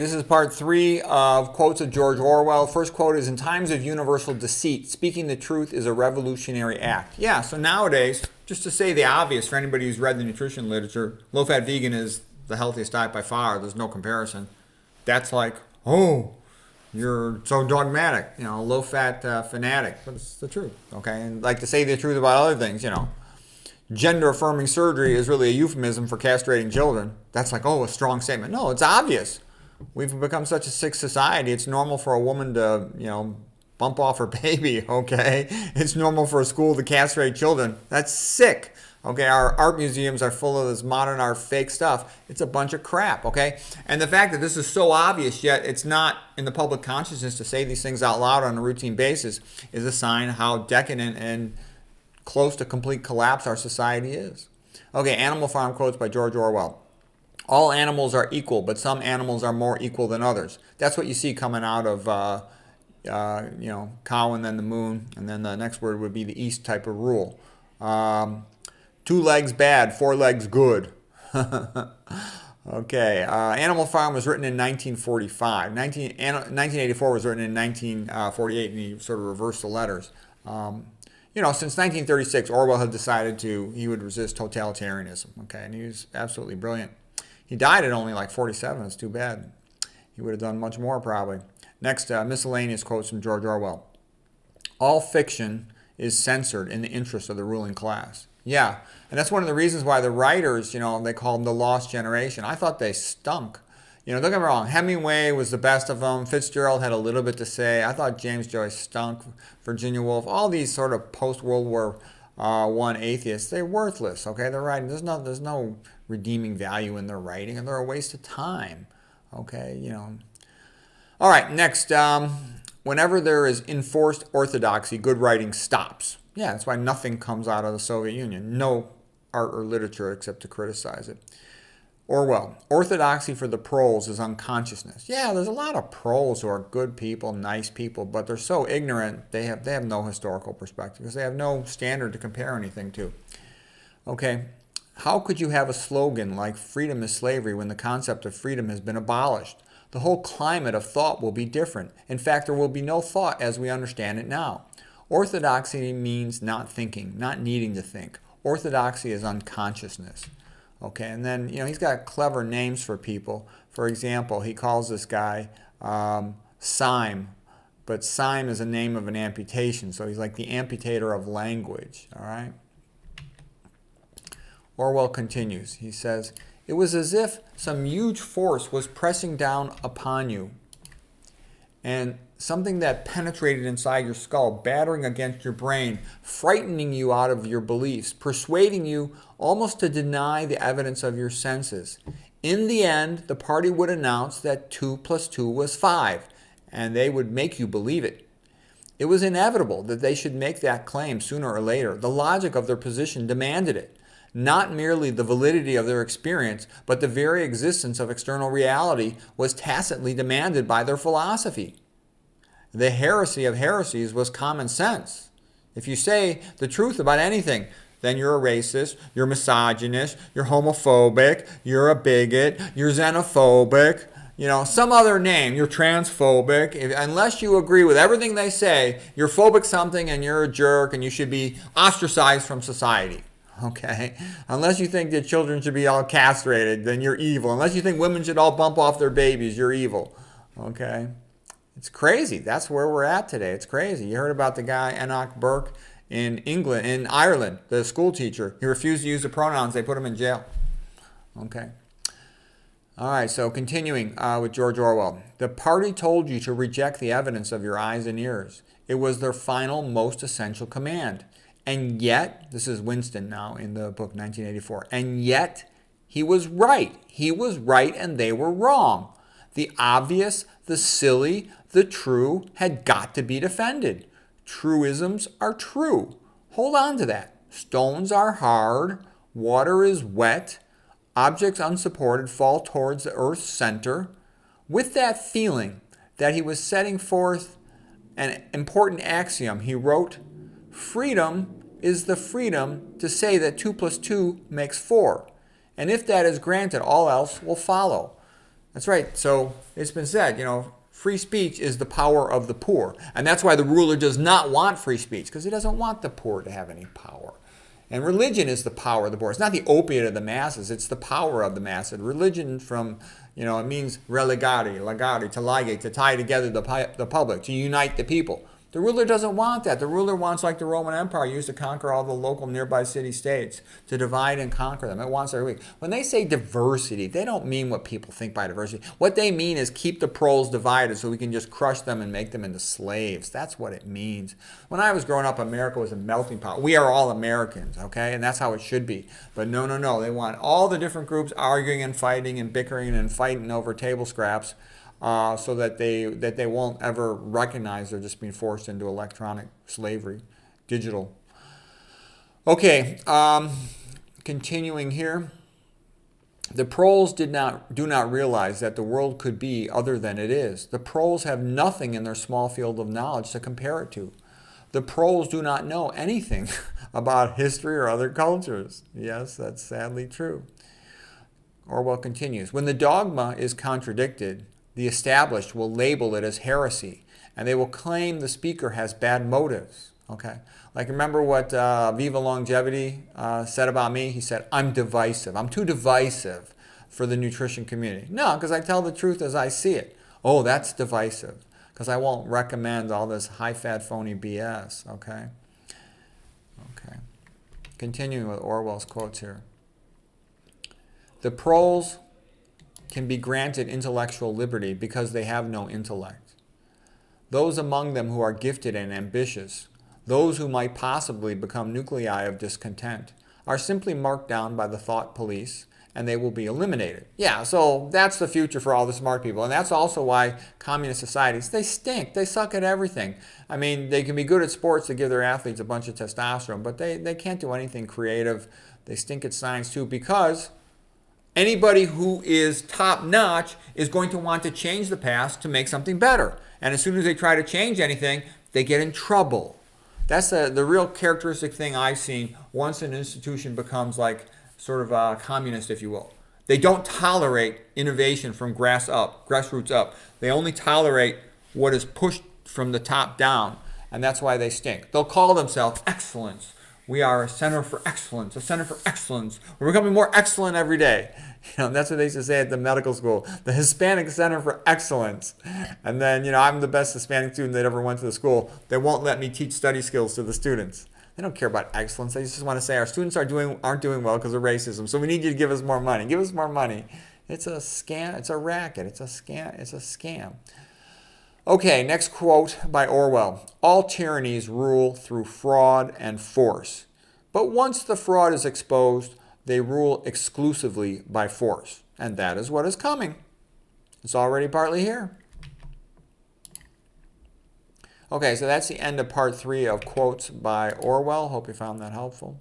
this is part 3 of Quotes of George Orwell. First quote is, "In times of universal deceit, speaking the truth is a revolutionary act." Yeah, so nowadays, just to say the obvious for anybody who's read the nutrition literature, low-fat vegan is the healthiest diet by far. There's no comparison. That's like, oh, you're so dogmatic, low-fat fanatic. But it's the truth, okay? And like to say the truth about other things, gender-affirming surgery is really a euphemism for castrating children. That's like, oh, a strong statement. No, it's obvious. We've become such a sick society. It's normal for a woman to, bump off her baby, okay? It's normal for a school to castrate children. That's sick, okay? Our art museums are full of this modern art fake stuff. It's a bunch of crap, okay? And the fact that this is so obvious, yet it's not in the public consciousness to say these things out loud on a routine basis is a sign how decadent and close to complete collapse our society is. Okay, Animal Farm quotes by George Orwell. "All animals are equal, but some animals are more equal than others." That's what you see coming out of, cow and then the moon, and then the next word would be the east type of rule. 2 legs bad, 4 legs good. Okay, Animal Farm was written in 1945. 1984 was written in 1948, and he sort of reversed the letters. Since 1936, Orwell had decided he would resist totalitarianism, okay, and he was absolutely brilliant. He died at only like 47. It's too bad. He would have done much more probably. Next, miscellaneous quotes from George Orwell. "All fiction is censored in the interest of the ruling class." Yeah, and that's one of the reasons why the writers, they call them the lost generation. I thought they stunk. Don't get me wrong, Hemingway was the best of them. Fitzgerald had a little bit to say. I thought James Joyce stunk. Virginia Woolf, all these sort of post-World War I atheists, they're worthless, okay? They're writing, there's no redeeming value in their writing, and they're a waste of time, okay? All right, next, whenever there is enforced orthodoxy, good writing stops. Yeah, that's why nothing comes out of the Soviet Union. No art or literature except to criticize it. Orwell, "Orthodoxy for the proles is unconsciousness." Yeah, there's a lot of proles who are good people, nice people, but they're so ignorant, they have no historical perspective because they have no standard to compare anything to. Okay, "How could you have a slogan like 'freedom is slavery' when the concept of freedom has been abolished? The whole climate of thought will be different. In fact, there will be no thought as we understand it now. Orthodoxy means not thinking, not needing to think. Orthodoxy is unconsciousness." Okay, and then, he's got clever names for people. For example, he calls this guy Syme, but Syme is a name of an amputation, so he's like the amputator of language, all right? Orwell continues. He says, "It was as if some huge force was pressing down upon you, and something that penetrated inside your skull, battering against your brain, frightening you out of your beliefs, persuading you almost to deny the evidence of your senses. In the end, the party would announce that 2 + 2 was 5, and they would make you believe it. It was inevitable that they should make that claim sooner or later. The logic of their position demanded it. Not merely the validity of their experience, but the very existence of external reality was tacitly demanded by their philosophy. The heresy of heresies was common sense. If you say the truth about anything, then you're a racist, you're misogynist, you're homophobic, you're a bigot, you're xenophobic, some other name, you're transphobic. Unless you agree with everything they say, you're phobic something and you're a jerk and you should be ostracized from society. Okay? Unless you think that children should be all castrated, then you're evil. Unless you think women should all bump off their babies, you're evil. Okay? It's crazy. That's where we're at today. It's crazy. You heard about the guy, Enoch Burke, in Ireland, the school teacher. He refused to use the pronouns. They put him in jail. Okay. All right, so continuing with George Orwell. "The party told you to reject the evidence of your eyes and ears. It was their final, most essential command. And yet," this is Winston now in the book 1984, "and yet he was right. He was right and they were wrong. The obvious, the silly, the true had got to be defended. Truisms are true. Hold on to that. Stones are hard. Water is wet. Objects unsupported fall towards the earth's center." With that feeling that he was setting forth an important axiom, he wrote, "Freedom is the freedom to say that 2 + 2 makes 4. And if that is granted, all else will follow." That's right. So it's been said, free speech is the power of the poor. And that's why the ruler does not want free speech, because he doesn't want the poor to have any power. And religion is the power of the poor. It's not the opiate of the masses. It's the power of the masses. Religion from, it means relegare, legare, to ligate, to tie together the public, to unite the people. The ruler doesn't want that. The ruler wants, like the Roman Empire used to conquer all the local nearby city-states, to divide and conquer them. It wants every week. When they say diversity, they don't mean what people think by diversity. What they mean is keep the proles divided so we can just crush them and make them into slaves. That's what it means. When I was growing up, America was a melting pot. We are all Americans, okay? And that's how it should be. But no, no, no. They want all the different groups arguing and fighting and bickering and fighting over table scraps. So that they won't ever recognize they're just being forced into electronic slavery, digital. Okay, continuing here. The proles do not realize that the world could be other than it is. The proles have nothing in their small field of knowledge to compare it to. The proles do not know anything about history or other cultures. Yes, that's sadly true. Orwell continues, when the dogma is contradicted, the established will label it as heresy, and they will claim the speaker has bad motives. Okay, like remember what Viva Longevity said about me? He said, I'm divisive. I'm too divisive for the nutrition community. No, because I tell the truth as I see it. Oh, that's divisive, because I won't recommend all this high-fat, phony BS. Okay. Okay. Continuing with Orwell's quotes here. The proles can be granted intellectual liberty because they have no intellect. Those among them who are gifted and ambitious, those who might possibly become nuclei of discontent, are simply marked down by the thought police, and they will be eliminated. Yeah, so that's the future for all the smart people. And that's also why communist societies, they stink. They suck at everything. I mean, they can be good at sports to give their athletes a bunch of testosterone, but they can't do anything creative. They stink at science too, because anybody who is top-notch is going to want to change the past to make something better. And as soon as they try to change anything, they get in trouble. That's the real characteristic thing I've seen once an institution becomes like sort of a communist, if you will. They don't tolerate innovation from grassroots up. They only tolerate what is pushed from the top down, and that's why they stink. They'll call themselves excellence. We are a center for excellence, a center for excellence. We're becoming more excellent every day. That's what they used to say at the medical school, the Hispanic Center for Excellence. And then, I'm the best Hispanic student that ever went to the school. They won't let me teach study skills to the students. They don't care about excellence. They just want to say our students aren't doing well because of racism. So we need you to give us more money. Give us more money. It's a scam. It's a racket. It's a scam. It's a scam. Okay, next quote by Orwell. All tyrannies rule through fraud and force. But once the fraud is exposed, they rule exclusively by force. And that is what is coming. It's already partly here. Okay, so that's the end of part 3 of quotes by Orwell. Hope you found that helpful.